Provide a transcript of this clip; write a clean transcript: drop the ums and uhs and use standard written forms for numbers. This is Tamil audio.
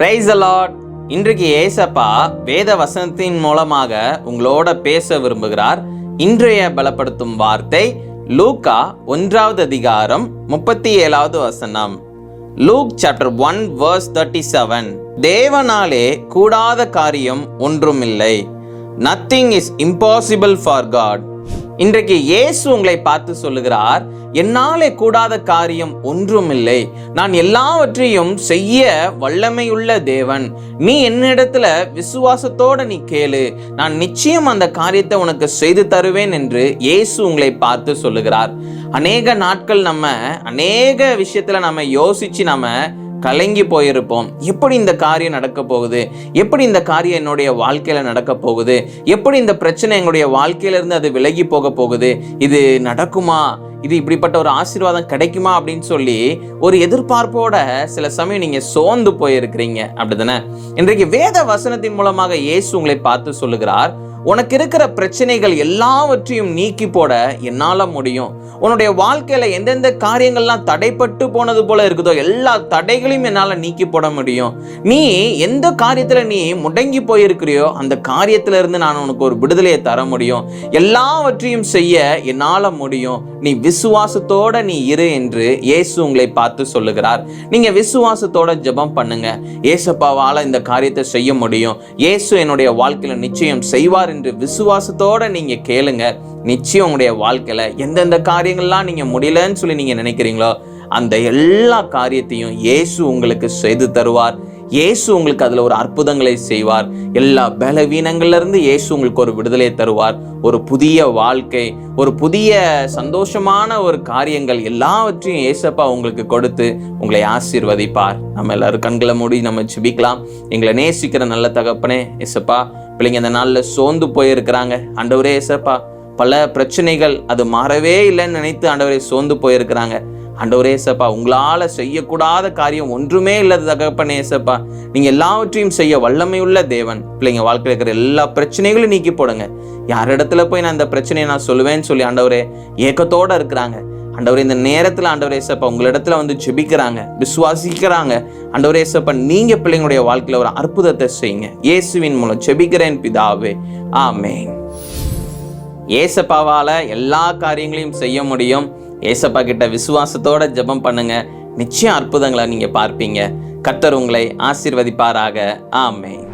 Praise the Lord. இன்றைக்கு ஏசப்பா வேத வசனத்தின் மூலமாக உங்களோட பேச விரும்புகிறார். இன்றைய பலப்படுத்தும் வார்த்தை லூக்கா 1வது அதிகாரம் 37வது வசனம். Look chapter 1 verse 37. தேவனாலே கூடாத காரியம் ஒன்றுமில்லை. Nothing is impossible for God. இன்றைக்கு இயேசு உங்களை பார்த்து சொல்லுகிறார், என்னாலே கூடாத காரியம் ஒன்றுமில்லை. நான் எல்லாவற்றையும் செய்ய வல்லமையுள்ள தேவன். நீ என்னிடத்துல விசுவாசத்தோட நீ கேளு, நான் நிச்சயம் அந்த காரியத்தை உனக்கு செய்து தருவேன் என்று இயேசு உங்களை பார்த்து சொல்லுகிறார். அநேக நாட்கள் நம்ம அநேக விஷயத்துல நம்ம யோசிச்சு நம்ம கலங்கி போயிருப்போம். எப்படி இந்த காரியம் நடக்க போகுது, எப்படி இந்த காரியம் என்னுடைய வாழ்க்கையில நடக்க போகுது, எப்படி இந்த பிரச்சனை எங்களுடைய வாழ்க்கையில இருந்து அது விலகி போக போகுது, இது நடக்குமா, இது இப்படிப்பட்ட ஒரு ஆசீர்வாதம் கிடைக்குமா அப்படின்னு சொல்லி ஒரு எதிர்பார்ப்போட சில சமயம் நீங்க சோர்ந்து போயிருக்கிறீங்க, அப்படிதானே? இன்றைக்கு வேத வசனத்தின் மூலமாக இயேசு உங்களை பார்த்து சொல்லுகிறார், உனக்கு இருக்கிற பிரச்சனைகள் எல்லாவற்றையும் நீக்கி போட என்னால முடியும். உன்னுடைய வாழ்க்கையில எந்தெந்த காரியங்கள்லாம் தடைப்பட்டு போனது போல இருக்குதோ எல்லா தடைகளையும் என்னால நீக்கி போட முடியும். நீ எந்த காரியத்துல நீ முடங்கி போயிருக்கிறியோ அந்த காரியத்துல இருந்து நான் உனக்கு ஒரு விடுதலையை தர முடியும். எல்லாவற்றையும் செய்ய என்னால முடியும். நீ விசுவாசத்தோட நீ இரு என்று இயேசு உங்களை பார்த்து சொல்லுகிறார். நீங்க விசுவாசத்தோட ஜெபம் பண்ணுங்க. ஏசப்பாவால இந்த காரியத்தை செய்ய முடியும், இயேசு என்னுடைய வாழ்க்கையில நிச்சயம் செய்வார் என்று விசுவாசத்தோட நீங்க கேளுங்க. நிச்சயம் உங்களுடைய வாழ்க்கையில எந்தெந்த காரியங்கள்லாம் நீங்க முடியலன்னு சொல்லி நீங்க நினைக்கிறீங்களோ அந்த எல்லா காரியத்தையும் இயேசு உங்களுக்கு செய்து தருவார். இயேசு உங்களுக்கு அதுல ஒரு அற்புதங்களை செய்வார். எல்லா பலவீனங்கள்ல இருந்து இயேசு உங்களுக்கு ஒரு விடுதலை தருவார். ஒரு புதிய வாழ்க்கை, ஒரு புதிய சந்தோஷமான ஒரு காரியங்கள் எல்லாவற்றையும் ஏசப்பா உங்களுக்கு கொடுத்து உங்களை ஆசீர்வதிப்பார். நம்ம எல்லாரும் கண்களை மூடி நம்ம ஜெபிக்கலாம். எங்களை நேசிக்கிற நல்ல தகப்பனே ஏசப்பா, பிள்ளைங்க இந்த நாள்ல சோர்ந்து போயிருக்கிறாங்க. ஆண்டவரே ஏசப்பா, பல பிரச்சனைகள் அது மாறவே இல்லைன்னு நினைத்து ஆண்டவரே சோர்ந்து போயிருக்கிறாங்க. ஆண்டவரே ஏசப்பா, உங்களால செய்யக்கூடாத காரியம் ஒன்றுமே இல்லது தகப்பனே ஏசப்பா. நீங்க எல்லாவற்றையும் செய்ய வல்லமையுள்ள தேவன். பிள்ளைங்க வாழ்க்கையில் இருக்கிற எல்லா பிரச்சனைகளும் நீக்கி போடுங்க. யார் இடத்துல போய் நான் இந்த பிரச்சனையை நான் சொல்லுவேன்னு சொல்லி ஆண்டவரே ஏக்கத்தோட இருக்கிறாங்க. ஆண்டவரே இந்த நேரத்தில் ஆண்டவரே ஏசப்பா உங்களிடத்துல வந்து ஜெபிக்கிறாங்க, விசுவாசிக்கிறாங்க. ஆண்டவரே ஏசப்பா, நீங்க பிள்ளைங்களுடைய வாழ்க்கையில ஒரு அற்புதத்தை செய்யுங்க. இயேசுவின் மூலம் ஜெபிக்கிறேன் பிதாவே, ஆமென். ஏசப்பாவால எல்லா காரியங்களையும் செய்ய முடியும். ஏசப்பா கிட்ட விசுவாசத்தோட ஜெபம் பண்ணுங்க. நிச்சயம் அற்புதங்களை நீங்க பார்ப்பீங்க. கர்த்தர் உங்களை ஆசீர்வதிப்பாராக. ஆமென்.